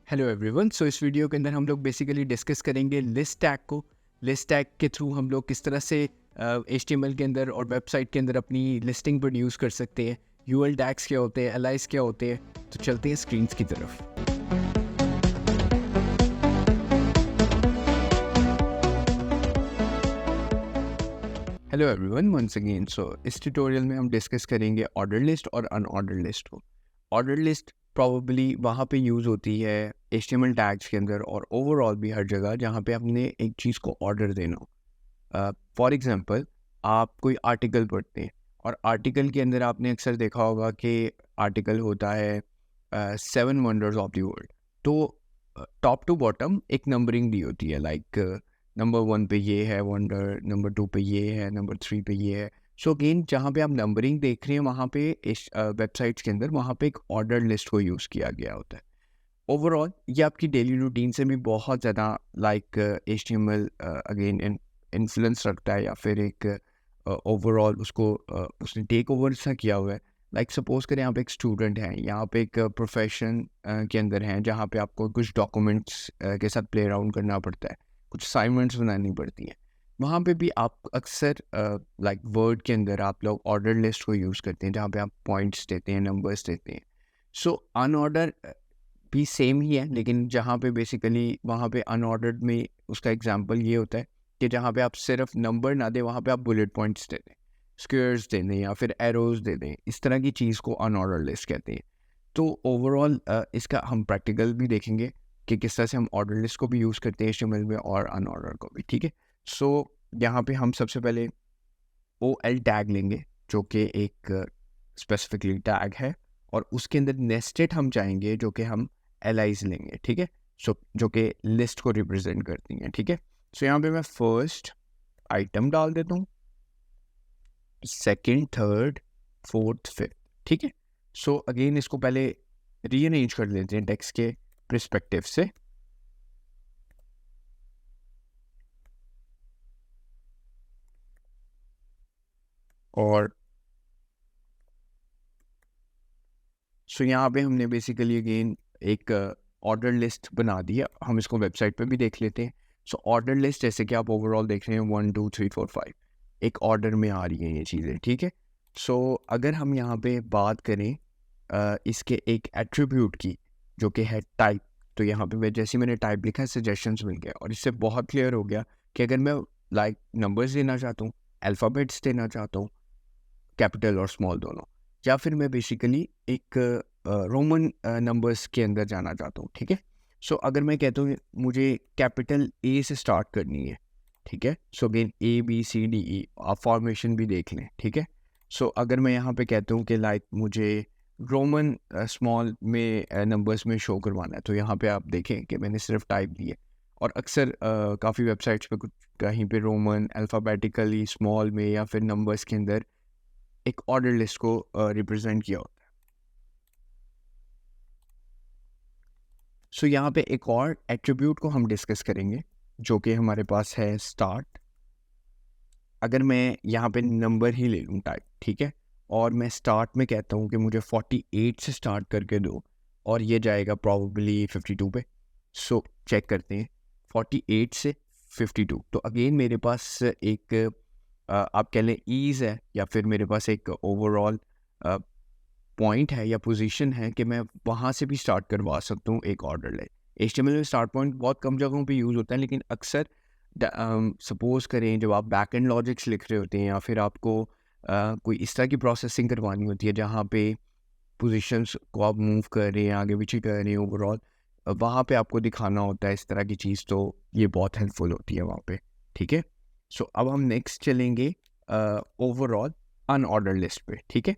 Hello everyone. सो इस video के अंदर हम लोग बेसिकली डिस्कस करेंगे लिस्ट टैग को। लिस्ट टैग के थ्रू हम लोग किस तरह से HTML के अंदर और वेबसाइट के अंदर अपनी लिस्टिंग प्रोड्यूस कर सकते हैं। UL टैग्स क्या होते हैं, एलाइज क्या होते हैं। तो चलते हैं स्क्रीन्स की तरफ। Hello everyone, once again. So इस ट्यूटोरियल में हम डिस्कस करेंगे ऑर्डर लिस्ट और अनऑर्डर लिस्ट को। ऑर्डर लिस्ट प्रॉबली वहाँ पे यूज़ होती है HTML टैग्स के अंदर और ओवरऑल भी हर जगह जहाँ पे हमने एक चीज़ को ऑर्डर देना हो। फॉर एग्जांपल, आप कोई आर्टिकल पढ़ते हैं और आर्टिकल के अंदर आपने अक्सर देखा होगा कि आर्टिकल होता है 7 वंडर्स ऑफ द वर्ल्ड। तो टॉप टू बॉटम एक नंबरिंग दी होती है, लाइक नंबर 1 पे ये है वंडर, नंबर 2 पे ये है, नंबर 3 पे ये है। सो अगेन जहाँ पे आप नंबरिंग देख रहे हैं वहाँ पे इस वेबसाइट्स के अंदर वहाँ पे एक ऑर्डर लिस्ट को यूज़ किया गया होता है। ओवरऑल ये आपकी डेली रूटीन से भी बहुत ज़्यादा लाइक HTML अगेन इन्फ्लुएंस रखता है, या फिर एक ओवरऑल उसको उसने टेक ओवर सा किया हुआ है। लाइक सपोज करें आप एक स्टूडेंट हैं या आप एक प्रोफेशन के अंदर हैं जहाँ पे आपको कुछ डॉक्यूमेंट्स के साथ प्ले अराउंड करना पड़ता है, कुछ असाइनमेंट्स बनानी पड़ती हैं। वहाँ पे भी आप अक्सर लाइक वर्ड के अंदर आप लोग ऑर्डर लिस्ट को यूज़ करते हैं जहाँ पे आप पॉइंट्स देते हैं, नंबर्स देते हैं। सो अनऑर्डर भी सेम ही है, लेकिन जहाँ पे बेसिकली वहाँ पे अनऑर्डर्ड में उसका एग्जांपल ये होता है कि जहाँ पे आप सिर्फ नंबर ना दें वहाँ पे आप बुलेट पॉइंट्स दे दें, स्क्वेयर्स दे दें या फिर एरोज दे दें। इस तरह की चीज़ को अनऑर्डर लिस्ट कहते हैं। तो ओवरऑल इसका हम प्रैक्टिकल भी देखेंगे कि किस तरह से हम ऑर्डर लिस्ट को भी यूज़ करते हैं HTML में और अनऑर्डर को भी। ठीक है, सो यहाँ पे हम सबसे पहले OL टैग लेंगे जो कि एक स्पेसिफिकली टैग है, और उसके अंदर नेस्टेड हम चाहेंगे जो कि हम एलाइज लेंगे। ठीक है, सो जो कि लिस्ट को रिप्रेजेंट करती हैं। ठीक है, सो यहाँ पे मैं फर्स्ट आइटम डाल देता हूँ, सेकंड, थर्ड, फोर्थ, फिफ्थ। ठीक है, सो अगेन इसको पहले रीअरेंज कर लेते हैं टेक्स्ट के पर्सपेक्टिव से। और सो यहाँ पे हमने बेसिकली अगेन एक ऑर्डर लिस्ट बना दी है। हम इसको वेबसाइट पे भी देख लेते हैं। सो ऑर्डर लिस्ट जैसे कि आप ओवरऑल देख रहे हैं 1 2 3 4 5 एक ऑर्डर में आ रही हैं ये चीज़ें। ठीक है, सो अगर हम यहाँ पे बात करें इसके एक एट्रीब्यूट की जो कि है टाइप, तो यहाँ पे जैसे मैंने टाइप लिखा है सजेशंस मिल गया, और इससे बहुत क्लियर हो गया कि अगर मैं लाइक नंबर्स देना चाहता हूँ, अल्फ़ाबेट्स देना चाहता हूँ, कैपिटल और स्मॉल दोनों, या फिर मैं बेसिकली एक रोमन नंबर्स के अंदर जाना चाहता हूँ। ठीक है, सो अगर मैं कहता हूँ मुझे कैपिटल A से स्टार्ट करनी है, ठीक है, सो अगेन ABCDE आप फॉर्मेशन भी देख लें। ठीक है, सो अगर मैं यहाँ पे कहता हूँ कि लाइक मुझे रोमन स्मॉल में नंबर्स में शो करवाना है, तो यहाँ पे आप देखें कि मैंने सिर्फ टाइप दी है, और अक्सर काफ़ी वेबसाइट्स पे कुछ कहीं पे रोमन अल्फ़ाबेटिकली स्मॉल में या फिर नंबर्स के अंदर एक ऑर्डर लिस्ट को रिप्रेजेंट किया होता है। सो यहाँ पे एक और एट्रीब्यूट को हम डिस्कस करेंगे जो कि हमारे पास है स्टार्ट। अगर मैं यहाँ पे नंबर ही ले लूँ टाइप, ठीक है, और मैं स्टार्ट में कहता हूँ कि मुझे 48 से स्टार्ट करके दो, और ये जाएगा प्रॉबली 52 पे। सो चेक करते हैं 48 से 52। तो अगेन मेरे पास एक आप कह लें ईज़ है, या फिर मेरे पास एक ओवरऑल पॉइंट है या पोजीशन है कि मैं वहाँ से भी स्टार्ट करवा सकता हूँ एक ऑर्डर ले। HTML में स्टार्ट पॉइंट बहुत कम जगहों पे यूज़ होता है, लेकिन अक्सर सपोज करें जब आप बैक एंड लॉजिक्स लिख रहे होते हैं या फिर आपको कोई इस तरह की प्रोसेसिंग करवानी होती है जहाँ पे पोजीशंस को आप मूव कर रहे हैं, आगे पीछे कर रहे हैं, ओवरऑल वहाँ पे आपको दिखाना होता है इस तरह की चीज़, तो ये बहुत हेल्पफुल होती है वहाँ पे। ठीक है, सो अब हम नेक्स्ट चलेंगे ओवरऑल अनऑर्डर लिस्ट पे। ठीक है,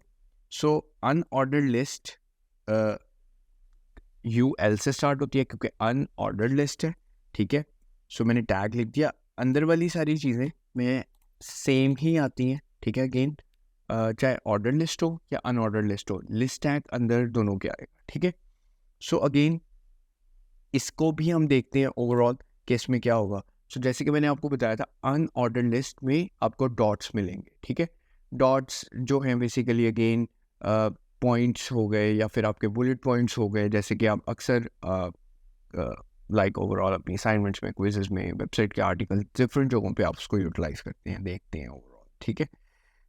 सो अनऑर्डर्ड लिस्ट UL से स्टार्ट होती है क्योंकि अनऑर्डर्ड लिस्ट है। ठीक है, सो मैंने टैग लिख दिया, अंदर वाली सारी चीज़ें में सेम ही आती हैं। ठीक है, अगेन चाहे ऑर्डर लिस्ट हो या अनऑर्डर्ड लिस्ट हो, लिस्ट टैग अंदर दोनों के आएगा। ठीक है, सो अगेन इसको भी हम देखते हैं ओवरऑल केस में क्या होगा। सो जैसे कि मैंने आपको बताया था अनऑर्डर्ड लिस्ट में आपको डॉट्स मिलेंगे। ठीक है, डॉट्स जो हैं बेसिकली अगेन पॉइंट्स हो गए या फिर आपके बुलेट पॉइंट्स हो गए, जैसे कि आप अक्सर लाइक ओवरऑल अपनी असाइनमेंट्स में, क्विजेज में, वेबसाइट के आर्टिकल, डिफरेंट जगहों पे आप उसको यूटिलाइज करते हैं, देखते हैं ओवरऑल, ठीक है।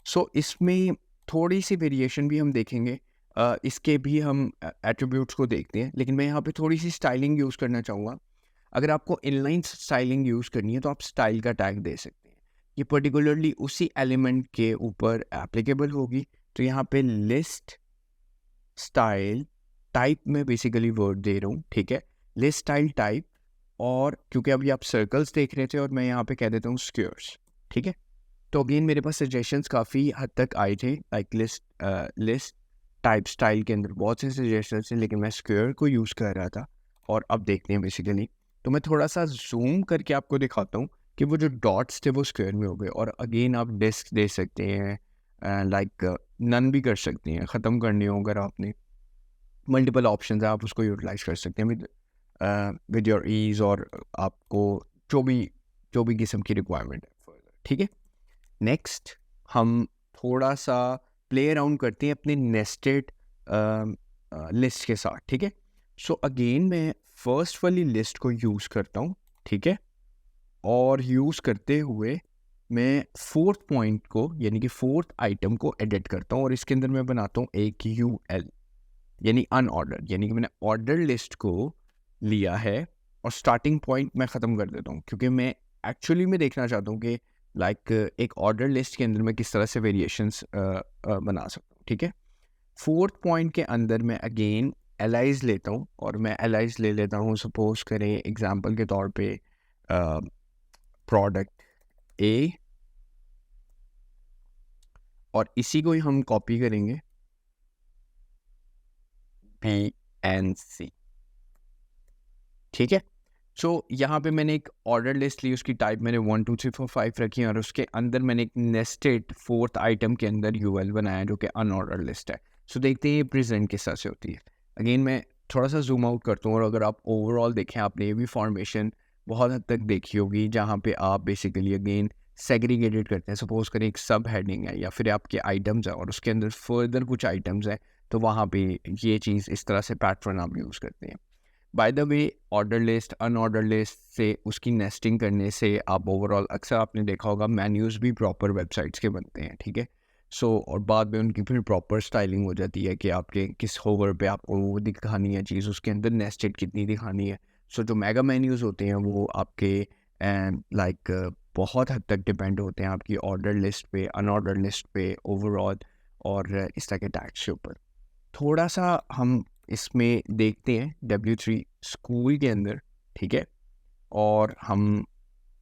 सो इसमें थोड़ी सी वेरिएशन भी हम देखेंगे, इसके भी हम एट्रीब्यूट्स को देखते हैं, लेकिन मैं यहाँ पे थोड़ी सी स्टाइलिंग यूज़ करना चाहूँगा। अगर आपको इनलाइन स्टाइलिंग यूज़ करनी है तो आप स्टाइल का टैग दे सकते हैं, ये पर्टिकुलरली उसी एलिमेंट के ऊपर एप्लीकेबल होगी। तो यहाँ पे लिस्ट स्टाइल टाइप में बेसिकली वर्ड दे रहा हूँ, ठीक है, लिस्ट स्टाइल टाइप। और क्योंकि अभी आप सर्कल्स देख रहे थे और मैं यहाँ पे कह देता हूँ स्क्वेयर्स, ठीक है। तो अगेन मेरे पास सजेशंस काफ़ी हद तक आए थे, लाइक लिस्ट टाइप स्टाइल के अंदर बहुत से सजेशंस थे, लेकिन मैं स्क्वेयर को यूज़ कर रहा था। और अब देखते हैं बेसिकली, तो मैं थोड़ा सा जूम करके आपको दिखाता हूँ कि वो जो डॉट्स थे वो स्क्वेयर में हो गए। और अगेन आप डिस्क दे सकते हैं, लाइक नन भी कर सकते हैं, ख़त्म करने हो अगर आपने, मल्टीपल ऑप्शन है, आप उसको यूटिलाइज कर सकते हैं विद योर ईज, और आपको जो भी किस्म की रिक्वायरमेंट है, ठीक है। नेक्स्ट हम थोड़ा सा प्ले अराउंड करते हैं अपने नेस्टेड लिस्ट के साथ, ठीक है। सो अगेन मैं फर्स्ट वाली लिस्ट को यूज़ करता हूँ, ठीक है, और यूज़ करते हुए मैं फोर्थ पॉइंट को यानी कि फोर्थ आइटम को एडिट करता हूँ, और इसके अंदर मैं बनाता हूँ एक UL यानी अनऑर्डर, यानी कि मैंने ऑर्डर लिस्ट को लिया है और स्टार्टिंग पॉइंट मैं ख़त्म कर देता हूँ, क्योंकि मैं एक्चुअली में देखना चाहता हूँ कि लाइक एक ऑर्डर लिस्ट के अंदर मैं किस तरह से वेरिएशंस बना सकता हूँ, ठीक है। फोर्थ पॉइंट के अंदर मैं अगेन एलाइज लेता हूँ, और मैं एलाइज ले लेता हूँ, सपोज करें एग्जांपल के तौर पे प्रोडक्ट A, और इसी को ही हम कॉपी करेंगे BNC, ठीक है। सो यहाँ पे मैंने एक ऑर्डर लिस्ट ली, उसकी टाइप मैंने 1 2 3 4 5 रखी है, और उसके अंदर मैंने एक नेस्टेड फोर्थ आइटम के अंदर UL बनाया जो कि अनऑर्डर लिस्ट है। सो देखते हैं ये प्रेजेंट किस तरह से होती है। अगेन मैं थोड़ा सा जूम आउट करता हूँ, और अगर आप ओवरऑल देखें, आपने ये भी फॉर्मेशन बहुत हद तक देखी होगी, जहाँ पे आप बेसिकली अगेन सेग्रीगेटेड करते हैं। सपोज करें एक सब हेडिंग है या फिर आपके आइटम्स है और उसके अंदर फर्दर कुछ आइटम्स हैं, तो वहाँ पे ये चीज़ इस तरह से पैटर्न आप यूज़ करते हैं। By the way order list unordered list से उसकी नेस्टिंग करने से आप ओवरऑल अक्सर आपने देखा होगा मेन्यूज़ भी प्रॉपर वेबसाइट्स के बनते हैं, ठीक है। सो और बाद में उनकी फिर प्रॉपर स्टाइलिंग हो जाती है कि आपके किस होवर पे आपको वो दिखानी है चीज़, उसके अंदर नेस्टेड कितनी दिखानी है। सो जो मेगा मेन्यूज़ होते हैं वो आपके लाइक बहुत हद तक डिपेंड होते हैं आपकी ऑर्डर लिस्ट पे, अनऑर्डर लिस्ट पे ओवरऑल, और इस तरह के टैग्स के ऊपर। थोड़ा सा हम इसमें देखते हैं W3 स्कूल के अंदर, ठीक है, और हम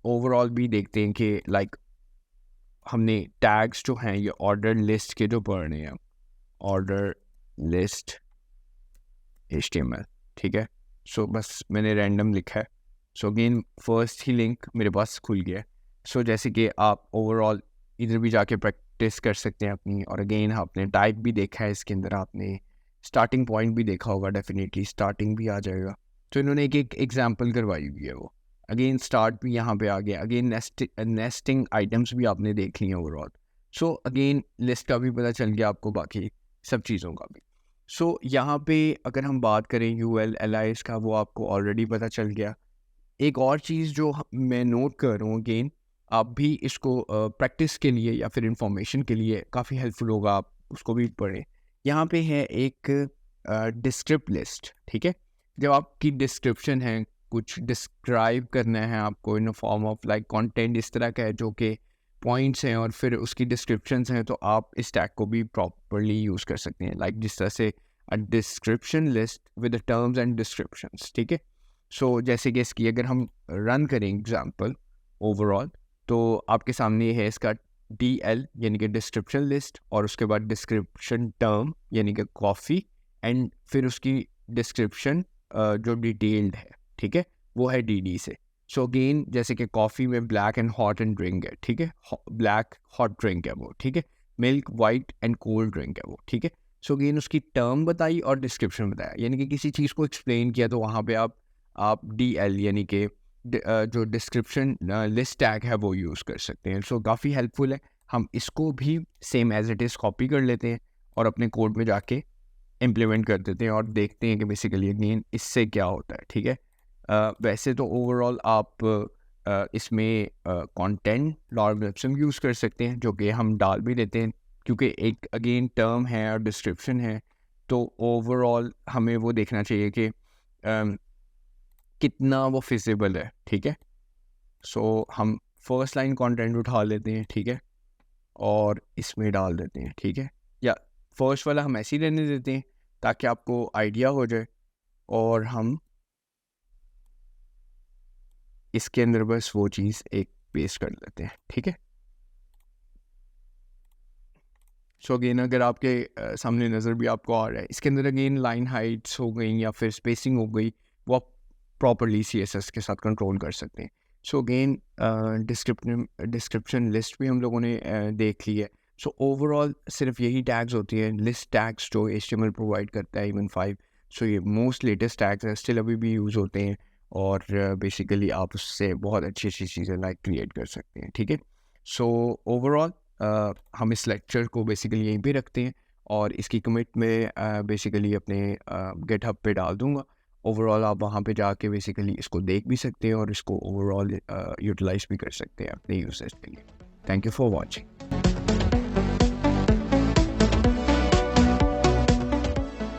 ओवरऑल भी देखते हैं कि लाइक हमने टैग्स जो हैं ये ऑर्डर लिस्ट के जो पढ़ने हैं, ऑर्डर लिस्ट HTML, ठीक है। सो बस मैंने रैंडम लिखा है। सो अगेन फर्स्ट ही लिंक मेरे पास खुल गया है। सो जैसे कि आप ओवरऑल इधर भी जाके प्रैक्टिस कर सकते हैं अपनी, और अगेन आपने टाइप भी देखा है इसके अंदर, आपने स्टार्टिंग पॉइंट भी देखा होगा, डेफिनेटली स्टार्टिंग भी आ जाएगा। तो इन्होंने एक एग्जांपल करवाई हुई है, वो अगेन स्टार्ट भी यहाँ पे आ गया, अगेन नेस्टिंग आइटम्स भी आपने देख ली हैं ओवरऑल। सो अगेन लिस्ट का भी पता चल गया आपको, बाकी सब चीज़ों का भी। सो यहाँ पे अगर हम बात करें UL एलाइज का, वो आपको ऑलरेडी पता चल गया। एक और चीज़ जो मैं नोट कर रहा हूँ, अगेन आप भी इसको प्रैक्टिस के लिए या फिर इंफॉर्मेशन के लिए काफ़ी हेल्पफुल होगा, आप उसको भी पढ़ें। यहाँ पे है एक डिस्क्रिप्ट लिस्ट, ठीक है। जब आपकी डिस्क्रिप्शन है, कुछ डिस्क्राइब करना है आपको in form of like content इस तरह का है जो कि पॉइंट्स हैं और फिर उसकी डिस्क्रिप्शंस हैं, तो आप इस टैग को भी प्रॉपर्ली यूज़ कर सकते हैं, लाइक जिस तरह से a description list with the terms and descriptions, ठीक है। सो जैसे कि इसकी अगर हम रन करें एग्जांपल ओवरऑल, तो आपके सामने है इसका DL यानी कि डिस्क्रिप्शन लिस्ट, और उसके बाद डिस्क्रिप्शन टर्म यानी कि कॉफ़ी, एंड फिर उसकी डिस्क्रिप्शन जो डिटेल्ड है, ठीक है, वो है DD से। सो अगेन जैसे कि कॉफ़ी में black and hot and drink है, ठीक है, ब्लैक हॉट ड्रिंक है वो, ठीक है, milk white and cold drink है वो, ठीक है। सो अगेन उसकी टर्म बताई और डिस्क्रिप्शन बताया, यानी कि किसी चीज़ को एक्सप्लेन किया, तो वहाँ पे आप DL यानी कि जो डिस्क्रिप्शन लिस्ट टैग है वो यूज़ कर सकते हैं। सो काफ़ी हेल्पफुल है। हम इसको भी same as it is copy कर लेते हैं और अपने कोड में जाके इम्प्लीमेंट कर देते हैं और देखते हैं कि बेसिकली अगेन इससे क्या होता है, ठीक है। वैसे तो ओवरऑल आप इसमें कंटेंट लॉगरिथम यूज़ कर सकते हैं, जो कि हम डाल भी देते हैं, क्योंकि एक अगेन टर्म है और डिस्क्रिप्शन है, तो ओवरऑल हमें वो देखना चाहिए कि कितना वो फिजिबल है, ठीक है। सो हम फर्स्ट लाइन कंटेंट उठा लेते हैं, ठीक है, और इसमें डाल देते हैं, ठीक है, या फर्स्ट वाला हम ऐसे ही रहने देते हैं ताकि आपको आइडिया हो जाए, और हम इसके अंदर बस वो चीज़ एक पेस्ट कर लेते हैं, ठीक है। सो अगेन अगर आपके सामने नज़र भी आपको आ रहा है, इसके अंदर अगेन लाइन हाइट्स हो गई या फिर स्पेसिंग हो गई, वो आप प्रॉपरली CSS के साथ कंट्रोल कर सकते हैं। सो अगेन डिस्क्रिप्शन लिस्ट भी हम लोगों ने देख ली है। सो ओवरऑल सिर्फ यही टैग्स होती हैं, लिस्ट टैग्स जो HTML प्रोवाइड करता है इवन 5। सो ये मोस्ट लेटेस्ट टैग्स हैं, स्टिल अभी भी यूज़ होते हैं, और बेसिकली आप उससे बहुत अच्छी अच्छी चीज़ें लाइक क्रिएट कर सकते हैं, ठीक है। सो ओवरऑल हम इस लेक्चर को बेसिकली यहीं पे रखते हैं, और इसकी कमिट मैं बेसिकली अपने गिटहब पे डाल दूँगा। ओवरऑल आप वहाँ पे जाके बेसिकली इसको देख भी सकते हैं और इसको ओवरऑल यूटिलाइज़ भी कर सकते हैं अपने यूसेज के लिए। Thank you for watching.